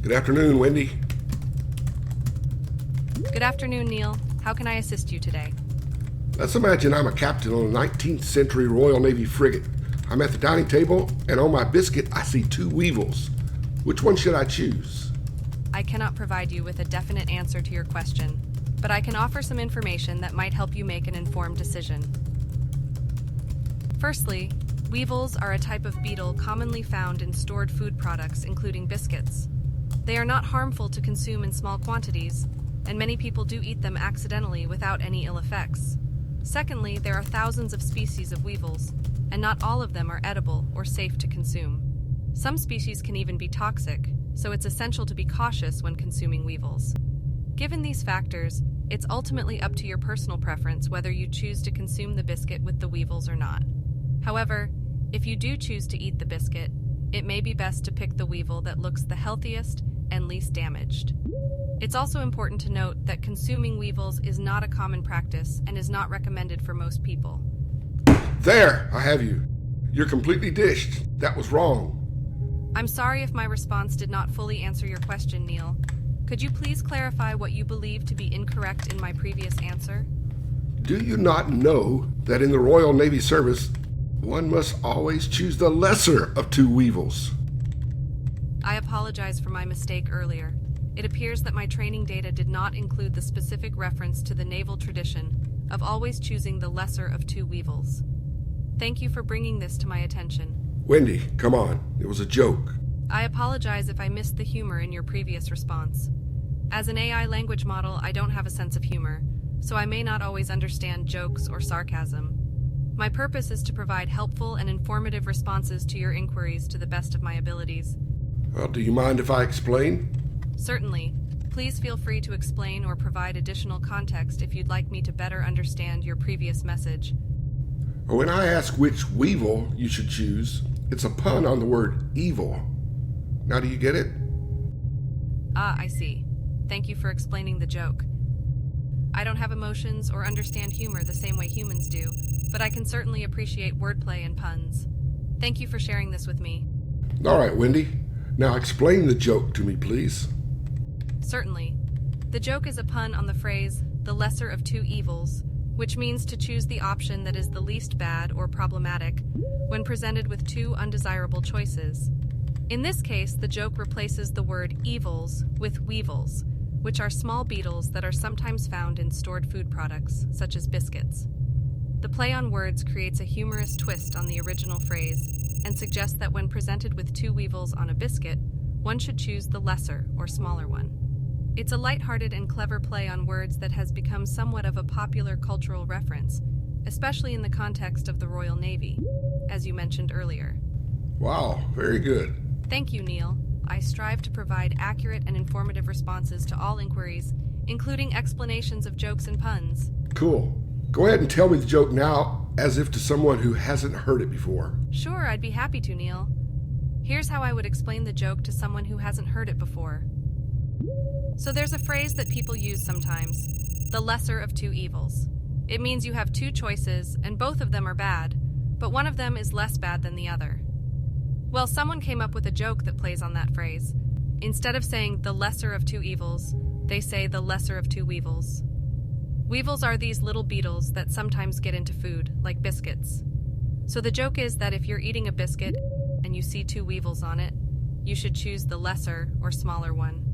Good afternoon, Wendy. Good afternoon, Neil. How can I assist you today? Let's imagine I'm a captain on a 19th century Royal Navy frigate. I'm at the dining table, and on my biscuit, I see two weevils. Which one should I choose? I cannot provide you with a definite answer to your question, but I can offer some information that might help you make an informed decision. Firstly, weevils are a type of beetle commonly found in stored food products, including biscuits. They are not harmful to consume in small quantities, and many people do eat them accidentally without any ill effects. Secondly, there are thousands of species of weevils, and not all of them are edible or safe to consume. Some species can even be toxic, so it's essential to be cautious when consuming weevils. Given these factors, it's ultimately up to your personal preference whether you choose to consume the biscuit with the weevils or not. However, if you do choose to eat the biscuit, it may be best to pick the weevil that looks the healthiest and least damaged. It's also important to note that consuming weevils is not a common practice and is not recommended for most people. There, I have you. You're completely dished. That was wrong. I'm sorry if my response did not fully answer your question, Neil. Could you please clarify what you believe to be incorrect in my previous answer? Do you not know that in the Royal Navy service, one must always choose the lesser of two weevils? I apologize for my mistake earlier. It appears that my training data did not include the specific reference to the naval tradition of always choosing the lesser of two weevils. Thank you for bringing this to my attention. Wendy, come on. It was a joke. I apologize if I missed the humor in your previous response. As an AI language model, I don't have a sense of humor, so I may not always understand jokes or sarcasm. My purpose is to provide helpful and informative responses to your inquiries to the best of my abilities. Well, do you mind if I explain? Certainly. Please feel free to explain or provide additional context if you'd like me to better understand your previous message. When I ask which weevil you should choose, it's a pun on the word evil. Now do you get it? Ah, I see. Thank you for explaining the joke. I don't have emotions or understand humor the same way humans do, but I can certainly appreciate wordplay and puns. Thank you for sharing this with me. All right, Wendy. Now explain the joke to me, please. Certainly. The joke is a pun on the phrase, the lesser of two evils, which means to choose the option that is the least bad or problematic when presented with two undesirable choices. In this case, the joke replaces the word evils with weevils, which are small beetles that are sometimes found in stored food products, such as biscuits. The play on words creates a humorous twist on the original phrase and suggests that when presented with two weevils on a biscuit, one should choose the lesser or smaller one. It's a lighthearted and clever play on words that has become somewhat of a popular cultural reference, especially in the context of the Royal Navy, as you mentioned earlier. Wow, very good. Thank you, Neil. I strive to provide accurate and informative responses to all inquiries, including explanations of jokes and puns. Cool. Go ahead and tell me the joke now, as if to someone who hasn't heard it before. Sure, I'd be happy to, Neil. Here's how I would explain the joke to someone who hasn't heard it before. So there's a phrase that people use sometimes, the lesser of two evils. It means you have two choices, and both of them are bad, but one of them is less bad than the other. Well, someone came up with a joke that plays on that phrase. Instead of saying the lesser of two evils, they say the lesser of two weevils. Weevils are these little beetles that sometimes get into food, like biscuits. So the joke is that if you're eating a biscuit and you see two weevils on it, you should choose the lesser or smaller one.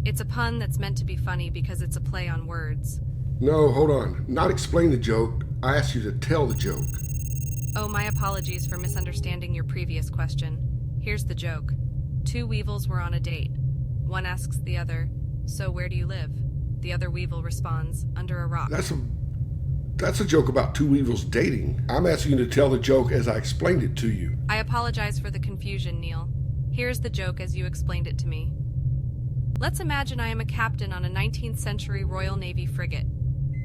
It's a pun that's meant to be funny because it's a play on words. No, hold on. Not explain the joke. I asked you to tell the joke. Oh, my apologies for misunderstanding your previous question. Here's the joke. Two weevils were on a date. One asks the other, "So where do you live?" The other weevil responds, "Under a rock." That's a joke about two weevils dating. I'm asking you to tell the joke as I explained it to you. I apologize for the confusion, Neil. Here's the joke as you explained it to me. Let's imagine I am a captain on a 19th century Royal Navy frigate.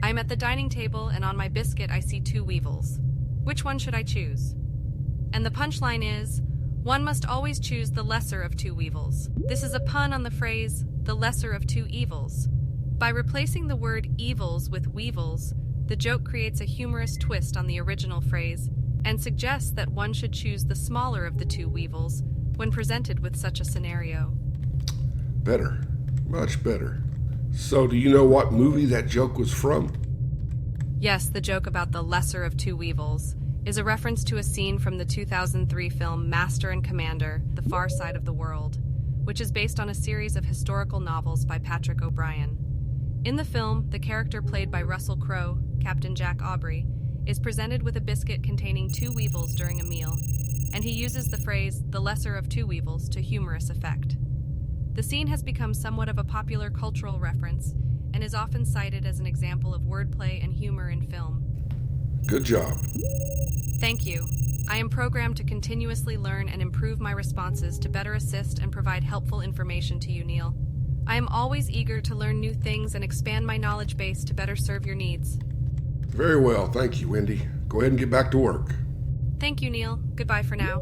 I am at the dining table, and on my biscuit I see two weevils. Which one should I choose? And the punchline is, one must always choose the lesser of two weevils. This is a pun on the phrase, the lesser of two evils. By replacing the word evils with weevils, the joke creates a humorous twist on the original phrase and suggests that one should choose the smaller of the two weevils when presented with such a scenario. Better. Much better. So, do you know what movie that joke was from? Yes, the joke about the lesser of two weevils is a reference to a scene from the 2003 film Master and Commander, The Far Side of the World, which is based on a series of historical novels by Patrick O'Brian. In the film, the character played by Russell Crowe, Captain Jack Aubrey, is presented with a biscuit containing two weevils during a meal, and he uses the phrase, the lesser of two weevils, to humorous effect. The scene has become somewhat of a popular cultural reference and is often cited as an example of wordplay and humor in film. Good job. Thank you. I am programmed to continuously learn and improve my responses to better assist and provide helpful information to you, Neil. I am always eager to learn new things and expand my knowledge base to better serve your needs. Very well, thank you, Wendy. Go ahead and get back to work. Thank you, Neil. Goodbye for now.